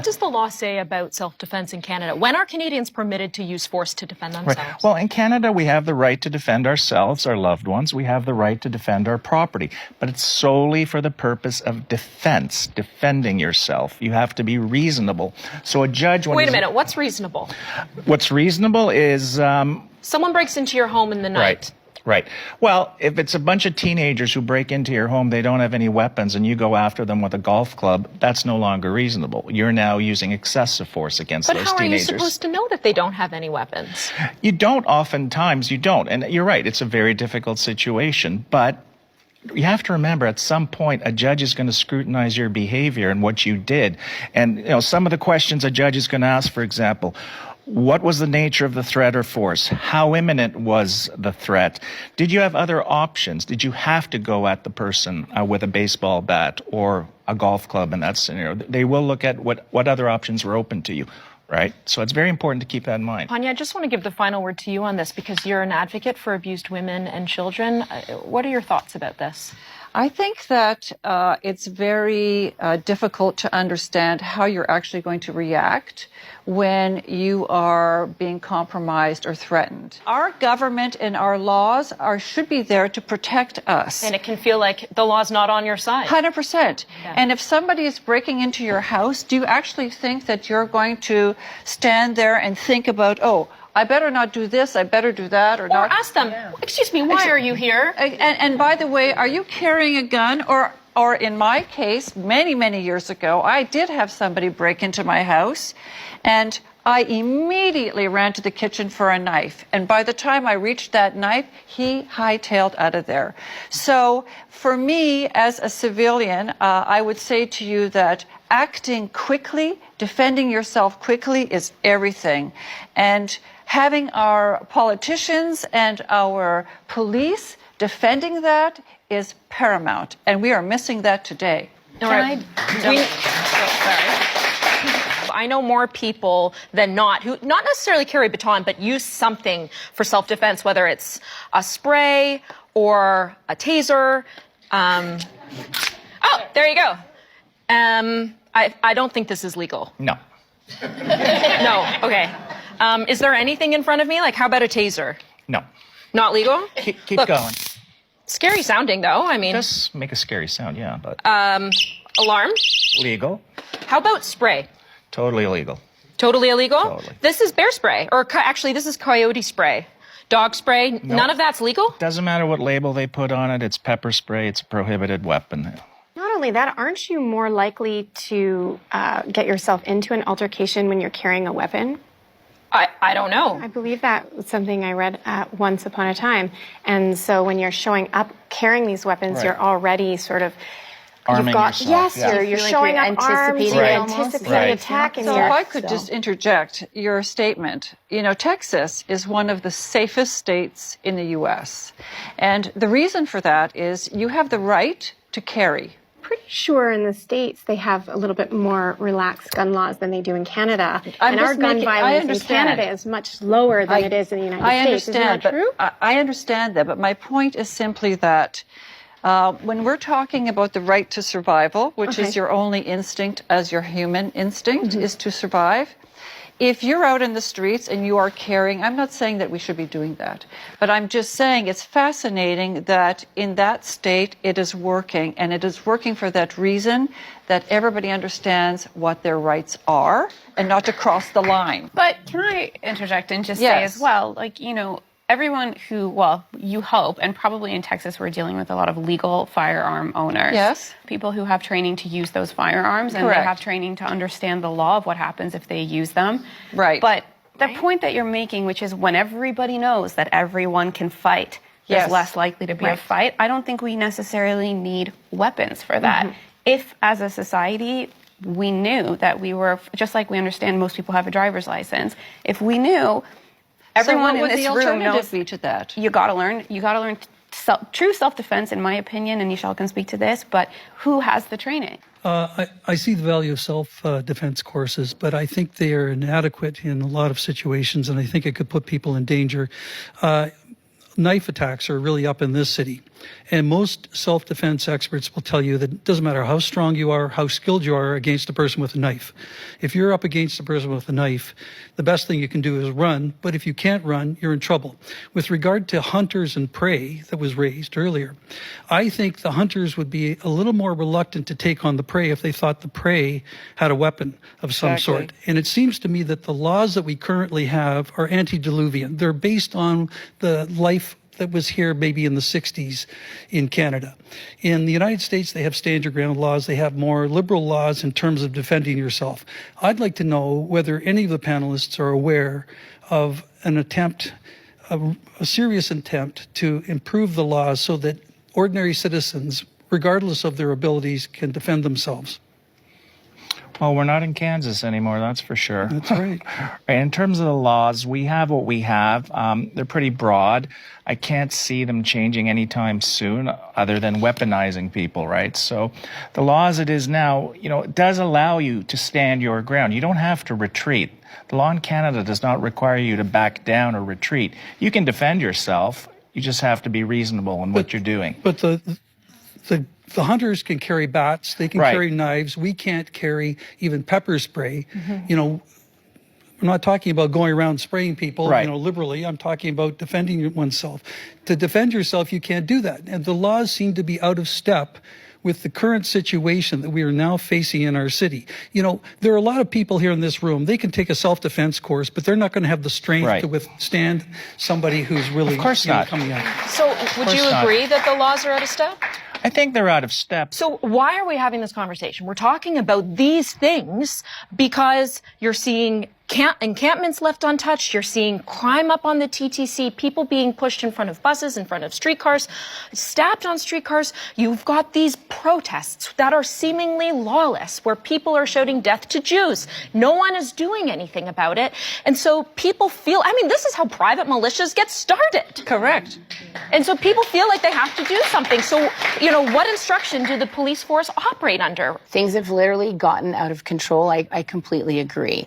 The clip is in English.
does the law say about self-defense in Canada? When are Canadians permitted to use force to defend themselves? Right. Well, in Canada, we have the right to defend ourselves, our loved ones. We have the right to defend our property. But it's solely for the purpose of defense, defending yourself. You have to be reasonable. So a judge... Wait a minute. What's reasonable? What's reasonable is... Someone breaks into your home in the night. Right. Well, if it's a bunch of teenagers who break into your home, they don't have any weapons, and you go after them with a golf club, that's no longer reasonable. You're now using excessive force against those teenagers. But how are you supposed to know that they don't have any weapons? You don't. Oftentimes, you don't. And you're right. It's a very difficult situation. But you have to remember, at some point, a judge is going to scrutinize your behavior and what you did. And, some of the questions a judge is going to ask, for example, what was the nature of the threat or force? How imminent was the threat? Did you have other options? Did you have to go at the person with a baseball bat or a golf club in that scenario? They will look at what other options were open to you, right? So it's very important to keep that in mind. Panya, I just want to give the final word to you on this because you're an advocate for abused women and children. What are your thoughts about this? I think that it's very difficult to understand how you're actually going to react when you are being compromised or threatened. Our government and our laws should be there to protect us. And it can feel like the law's not on your side. 100%. Yeah. And if somebody is breaking into your house, do you actually think that you're going to stand there and think about, oh, I better not do this, I better do that, or not? Or ask them, excuse me, why are you here? And by the way, are you carrying a gun? Or in my case, many, many years ago, I did have somebody break into my house, and I immediately ran to the kitchen for a knife. And by the time I reached that knife, he hightailed out of there. So for me, as a civilian, I would say to you that acting quickly, defending yourself quickly is everything. And having our politicians and our police defending that is paramount, and we are missing that today. I know more people than not who not necessarily carry a baton, but use something for self-defense, whether it's a spray or a taser. Oh, there you go. I don't think this is legal. No. No, okay. Is there anything in front of me? Like, how about a taser? No. Not legal? Keep Look, going. Scary sounding, though. I mean... Just make a scary sound, yeah, but... Alarm? Legal. How about spray? Totally illegal. Totally illegal? Totally. This is bear spray. Or actually, this is coyote spray. Dog spray? Nope. None of that's legal? Doesn't matter what label they put on it. It's pepper spray. It's a prohibited weapon. Not only that, aren't you more likely to get yourself into an altercation when you're carrying a weapon? I don't know. I believe that was something I read once upon a time. And so when you're showing up carrying these weapons, you're already sort of arming yourself. Yes, yeah. you're showing up armed, you're anticipating attack. So if I could just interject your statement. Texas is one of the safest states in the U.S. And the reason for that is you have the right to carry. Pretty sure in the States they have a little bit more relaxed gun laws than they do in Canada. And our gun violence in Canada is much lower than it is in the United States. I understand, Isn't that true? I understand that, but my point is simply that when we're talking about the right to survival, which is your only instinct as your human instinct is to survive, if you're out in the streets and you are carrying, I'm not saying that we should be doing that, but I'm just saying it's fascinating that in that state it is working, and it is working for that reason that everybody understands what their rights are and not to cross the line. But can I interject and just say as well, everyone who, you hope, and probably in Texas we're dealing with a lot of legal firearm owners. Yes. People who have training to use those firearms, and they have training to understand the law of what happens if they use them. Right. But the point that you're making, which is when everybody knows that everyone can fight, there's less likely to be a fight. I don't think we necessarily need weapons for that. If, as a society, we knew that we were, just like we understand most people have a driver's license, if we knew... Everyone in this room knows to that. You got to learn. You got to learn true self-defense, in my opinion, and Michelle can speak to this. But who has the training? I see the value of self-defense courses, but I think they are inadequate in a lot of situations, and I think it could put people in danger. knife attacks are really up in this city. And most self-defense experts will tell you that it doesn't matter how strong you are, how skilled you are against a person with a knife. If you're up against a person with a knife, the best thing you can do is run. But if you can't run, you're in trouble. With regard to hunters and prey that was raised earlier, I think the hunters would be a little more reluctant to take on the prey if they thought the prey had a weapon of some sort. And it seems to me that the laws that we currently have are antediluvian. They're based on the life that was here maybe in the 60s in Canada. In the United States, they have stand your ground laws. They have more liberal laws in terms of defending yourself. I'd like to know whether any of the panelists are aware of an attempt, a serious attempt to improve the laws so that ordinary citizens, regardless of their abilities, can defend themselves. Well, we're not in Kansas anymore, that's for sure. That's right. In terms of the laws, we have what we have. They're pretty broad. I can't see them changing anytime soon other than weaponizing people, right? So the law as it is now, it does allow you to stand your ground. You don't have to retreat. The law in Canada does not require you to back down or retreat. You can defend yourself. You just have to be reasonable in what you're doing. But the hunters can carry bats, they can carry knives. We can't carry even pepper spray. I'm not talking about going around spraying people, liberally. I'm talking about defending oneself. To defend yourself, you can't do that. And the laws seem to be out of step with the current situation that we are now facing in our city. There are a lot of people here in this room, they can take a self-defense course, but they're not going to have the strength to withstand somebody who's really coming at. So would you agree that the laws are out of step? I think they're out of step. So why are we having this conversation? We're talking about these things because you're seeing encampments left untouched. You're seeing crime up on the TTC, people being pushed in front of buses, in front of streetcars, stabbed on streetcars. You've got these protests that are seemingly lawless, where people are shouting death to Jews. No one is doing anything about it. And so people feel, this is how private militias get started. Correct. And so people feel like they have to do something. So, what instruction do the police force operate under? Things have literally gotten out of control. I completely agree.